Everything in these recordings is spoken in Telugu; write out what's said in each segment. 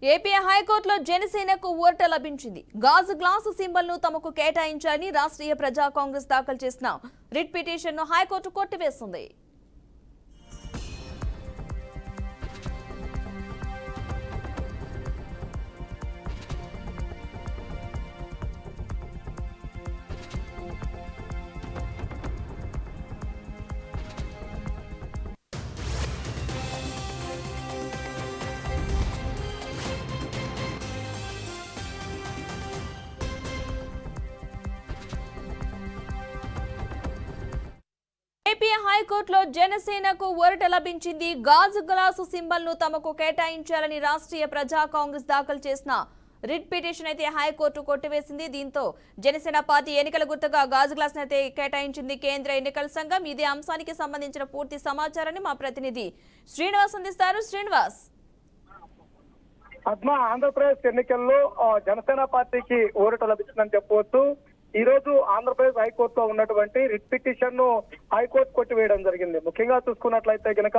ఏపీ హైకోర్టులో జనసేనకు ఊరట లభించింది. గాజు గ్లాసు సింబల్ ను తమకు కేటాయించాలని రాష్ట్రీయ ప్రజా కాంగ్రెస్ దాఖలు చేసిన రిట్ పిటిషన్ ను హైకోర్టు కొట్టివేసింది. ఏపీ హైకోర్టులో జనసేనకు ఊరట లభించింది. గాజు గ్లాసు సింబల్ ను తమకు కేటాయించాలని రాష్ట్రీయ ప్రజా కాంగ్రెస్ దాఖలు చేసిన రిట్ పిటిషన్ అయితే హైకోర్టు కొట్టివేసింది. దీంతో జనసేన పార్టీ ఎన్నికల గుర్తుగా గాజు గ్లాస్ అయితే కేటాయించింది కేంద్ర ఎన్నికల సంఘం. ఇదే అంశానికి సంబంధించిన పూర్తి సమాచారాన్ని మా ప్రతినిధి శ్రీనివాస్ అందిస్తారు. శ్రీనివాస్, పద్మ, ఆంధ్రప్రదేశ్ ఎన్నికల్లో జనసేన పార్టీకి ఊరట లభించిందని చెప్పవచ్చు. ఈ రోజు ఆంధ్రప్రదేశ్ హైకోర్టులో ఉన్నటువంటి రిట్ పిటిషన్ ను హైకోర్టు కొట్టివేయడం జరిగింది. ముఖ్యంగా చూసుకున్నట్లయితే గనక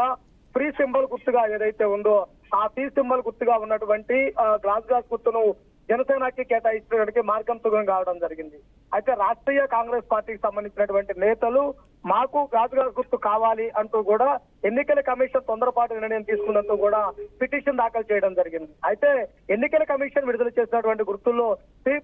ఫ్రీ సింబల్ గుర్తుగా ఏదైతే ఉందో ఆ ఫ్రీ సింబల్ గుర్తుగా ఉన్నటువంటి గ్లాస్ గుర్తును జనసేనకి కేటాయించడానికి మార్గం సుగం కావడం జరిగింది. అయితే రాష్ట్రీయ కాంగ్రెస్ పార్టీకి సంబంధించినటువంటి నేతలు మాకు గాజు గుర్తు కావాలి అంటూ కూడా ఎన్నికల కమిషన్ తొందరపాటు నిర్ణయం తీసుకున్నట్టు కూడా పిటిషన్ దాఖలు చేయడం జరిగింది. అయితే ఎన్నికల కమిషన్ విడుదల చేసినటువంటి గుర్తుల్లో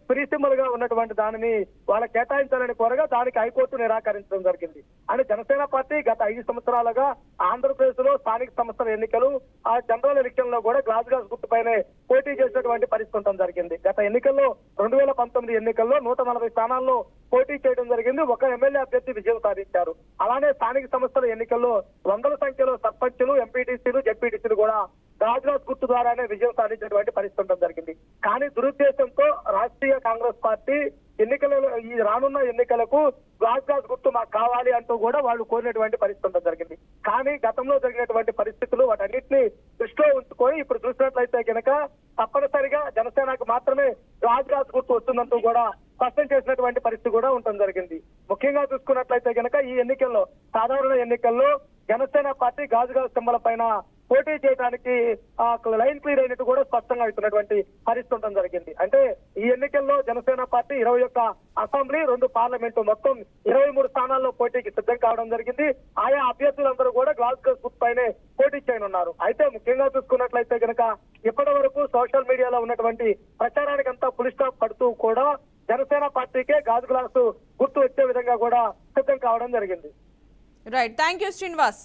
ఫ్రీ సింబల్ గా ఉన్నటువంటి దానిని వాళ్ళ కేటాయించాలని కోరగా దానికి హైకోర్టు నిరాకరించడం జరిగింది. అంటే జనసేన పార్టీ గత 5 సంవత్సరాలుగా ఆంధ్రప్రదేశ్ లో స్థానిక సంస్థల ఎన్నికలు ఆ జనరల్ ఎలక్షన్ లో కూడా గ్లాస్ గుర్తుపైనే పోటీ చేసినటువంటి పరిస్థితి ఉండడం జరిగింది. గత ఎన్నికల్లో 2019 ఎన్నికల్లో 140 స్థానాల్లో పోటీ చేయడం జరిగింది. ఒక ఎమ్మెల్యే అభ్యర్థి విజయం సాధించారు. అలానే స్థానిక సంస్థల ఎన్నికల్లో వందల సంఖ్యలో సర్పంచులు, ఎంపీటీసీలు, జెడ్పీటీసీలు కూడా గాజు గుర్తు ద్వారానే విజయం సాధించినటువంటి పరిస్థితి ఉండడం జరిగింది. కానీ దురుద్దేశంతో రాష్ట్రీయ కాంగ్రెస్ పార్టీ ఎన్నికలలో ఈ రానున్న ఎన్నికలకు గాజు గుర్తు మాకు కావాలి అంటూ కూడా వాళ్ళు కోరినటువంటి పరిస్థితి ఉండడం జరిగింది. కానీ గతంలో జరిగినటువంటి పరిస్థితులు వాటన్నిటిని దృష్టిలో ఉంచుకొని ఇప్పుడు చూసినట్లయితే కనుక తప్పనిసరిగా జనసేనకు మాత్రమే గాజు గుర్తు వస్తుందంటూ కూడా స్పష్టం చేసినటువంటి పరిస్థితి కూడా ఉండడం జరిగింది. ముఖ్యంగా చూసుకున్నట్లయితే కనుక ఈ ఎన్నికల్లో సాధారణ ఎన్నికల్లో జనసేన పార్టీ గాజు సింబల్ పైన పోటీ చేయడానికి లైన్ క్లియర్ అయినట్టు కూడా స్పష్టంగా అవుతున్నటువంటి పరిస్థితి ఉండడం జరిగింది. అంటే ఈ ఎన్నికల్లో జనసేన పార్టీ 21 అసెంబ్లీ, 2 పార్లమెంటు మొత్తం 23 స్థానాల్లో పోటీకి సిద్ధం కావడం జరిగింది. ఆయా అభ్యర్థులందరూ కూడా గ్లాస్ గుర్తు పైనే పోటీ చేయనున్నారు. అయితే ముఖ్యంగా చూసుకున్నట్లయితే కనుక ఇప్పటి వరకు సోషల్ మీడియాలో ఉన్నటువంటి ప్రచారానికి అంతా ఫుల్ స్టాప్ పడుతూ కూడా జనసేన పార్టీకే గాజు గ్లాసు గుర్తు వచ్చే విధంగా కూడా సిద్ధం కావడం జరిగింది. Right, thank you Srinivas.